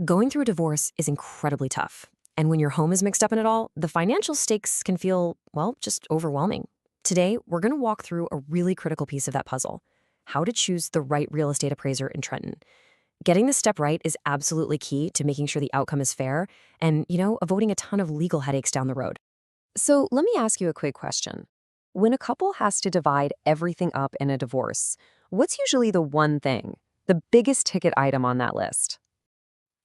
Going through a divorce is incredibly tough. And when your home is mixed up in it all, the financial stakes can feel, well, just overwhelming. Today, we're going to walk through a really critical piece of that puzzle: how to choose the right real estate appraiser in Trenton. Getting this step right is absolutely key to making sure the outcome is fair and, avoiding a ton of legal headaches down the road. So let me ask you a quick question. When a couple has to divide everything up in a divorce, what's usually the one thing, the biggest ticket item on that list?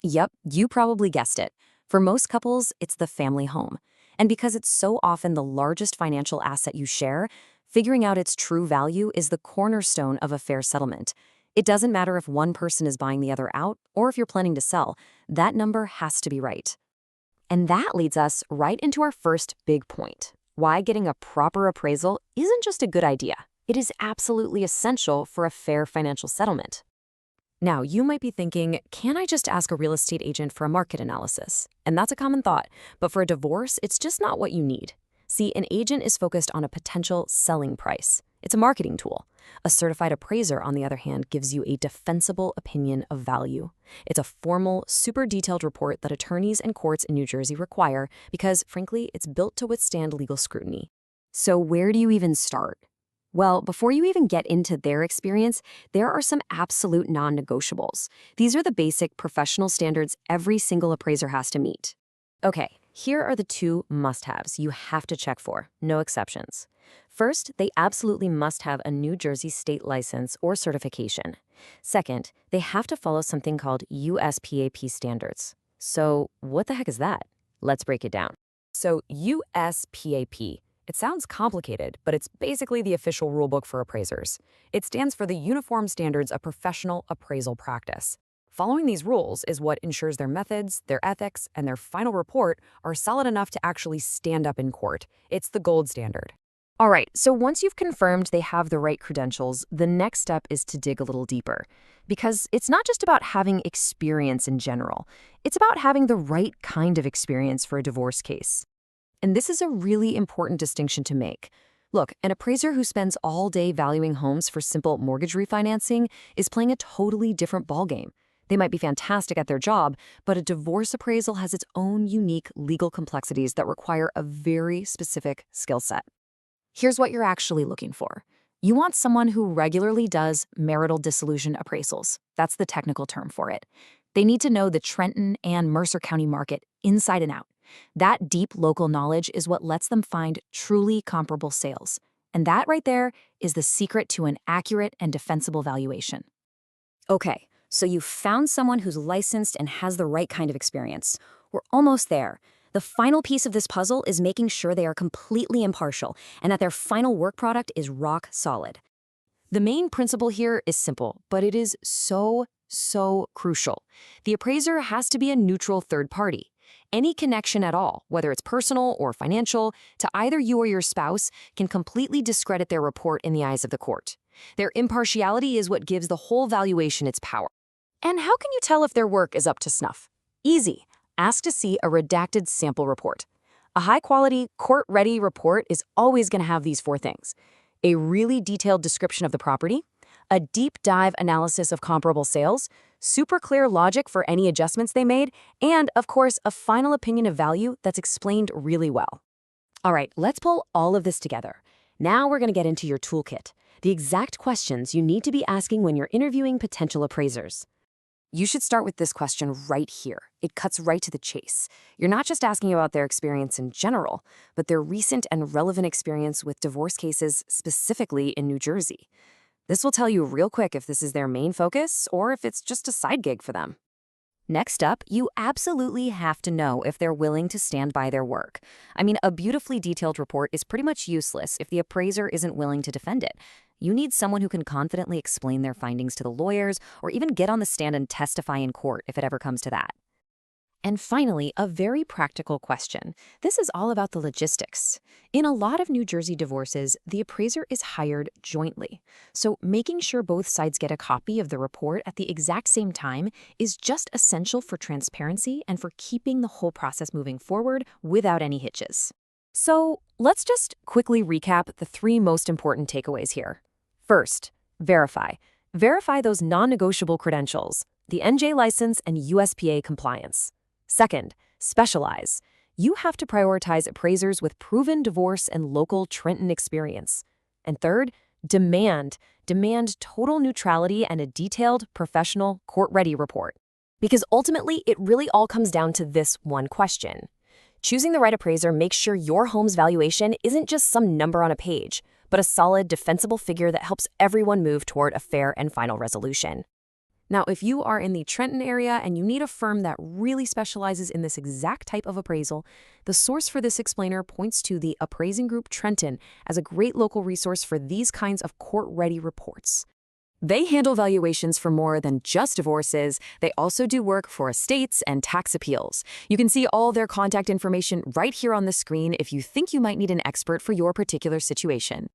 Yep, you probably guessed it. For most couples, it's the family home. And because it's so often the largest financial asset you share, figuring out its true value is the cornerstone of a fair settlement. It doesn't matter if one person is buying the other out or if you're planning to sell, that number has to be right. And that leads us right into our first big point: why getting a proper appraisal isn't just a good idea. It is absolutely essential for a fair financial settlement. Now, you might be thinking, can I just ask a real estate agent for a market analysis? And that's a common thought, but for a divorce, it's just not what you need. See, an agent is focused on a potential selling price. It's a marketing tool. A certified appraiser, on the other hand, gives you a defensible opinion of value. It's a formal, super detailed report that attorneys and courts in New Jersey require because, frankly, it's built to withstand legal scrutiny. So where do you even start? Well, before you even get into their experience, there are some absolute non-negotiables. These are the basic professional standards every single appraiser has to meet. Okay, here are the two must-haves you have to check for, no exceptions. First, they absolutely must have a New Jersey state license or certification. Second, they have to follow something called USPAP standards. So, what the heck is that? Let's break it down. So, USPAP. It sounds complicated, but it's basically the official rulebook for appraisers. It stands for the Uniform Standards of Professional Appraisal Practice. Following these rules is what ensures their methods, their ethics, and their final report are solid enough to actually stand up in court. It's the gold standard. All right, so once you've confirmed they have the right credentials, the next step is to dig a little deeper. Because it's not just about having experience in general. It's about having the right kind of experience for a divorce case. And this is a really important distinction to make. Look, an appraiser who spends all day valuing homes for simple mortgage refinancing is playing a totally different ballgame. They might be fantastic at their job, but a divorce appraisal has its own unique legal complexities that require a very specific skill set. Here's what you're actually looking for. You want someone who regularly does marital dissolution appraisals. That's the technical term for it. They need to know the Trenton and Mercer County market inside and out. That deep local knowledge is what lets them find truly comparable sales. And that right there is the secret to an accurate and defensible valuation. Okay, so you've found someone who's licensed and has the right kind of experience. We're almost there. The final piece of this puzzle is making sure they are completely impartial and that their final work product is rock solid. The main principle here is simple, but it is so crucial. The appraiser has to be a neutral third party. Any connection at all, whether it's personal or financial, to either you or your spouse can completely discredit their report in the eyes of the court. Their impartiality is what gives the whole valuation its power. And how can you tell if their work is up to snuff? Easy. Ask to see a redacted sample report. A high-quality, court-ready report is always going to have these four things: a really detailed description of the property, a deep dive analysis of comparable sales, super clear logic for any adjustments they made, and, of course, a final opinion of value that's explained really well. All right, let's pull all of this together. Now we're going to get into your toolkit, the exact questions you need to be asking when you're interviewing potential appraisers. You should start with this question right here. It cuts right to the chase. You're not just asking about their experience in general, but their recent and relevant experience with divorce cases specifically in New Jersey. This will tell you real quick if this is their main focus or if it's just a side gig for them. Next up, you absolutely have to know if they're willing to stand by their work. I mean, a beautifully detailed report is pretty much useless if the appraiser isn't willing to defend it. You need someone who can confidently explain their findings to the lawyers or even get on the stand and testify in court if it ever comes to that. And finally, a very practical question. This is all about the logistics. In a lot of New Jersey divorces, the appraiser is hired jointly. So making sure both sides get a copy of the report at the exact same time is just essential for transparency and for keeping the whole process moving forward without any hitches. So let's just quickly recap the three most important takeaways here. First, verify. Verify those non-negotiable credentials. the NJ license and USPA compliance. Second, specialize. You have to prioritize appraisers with proven divorce and local Trenton experience. And third, demand. Demand total neutrality and a detailed, professional, court-ready report. Because ultimately, it really all comes down to this one question. Choosing the right appraiser makes sure your home's valuation isn't just some number on a page, but a solid, defensible figure that helps everyone move toward a fair and final resolution. Now, if you are in the Trenton area and you need a firm that really specializes in this exact type of appraisal, the source for this explainer points to the Appraising Group Trenton as a great local resource for these kinds of court-ready reports. They handle valuations for more than just divorces. They also do work for estates and tax appeals. You can see all their contact information right here on the screen if you think you might need an expert for your particular situation.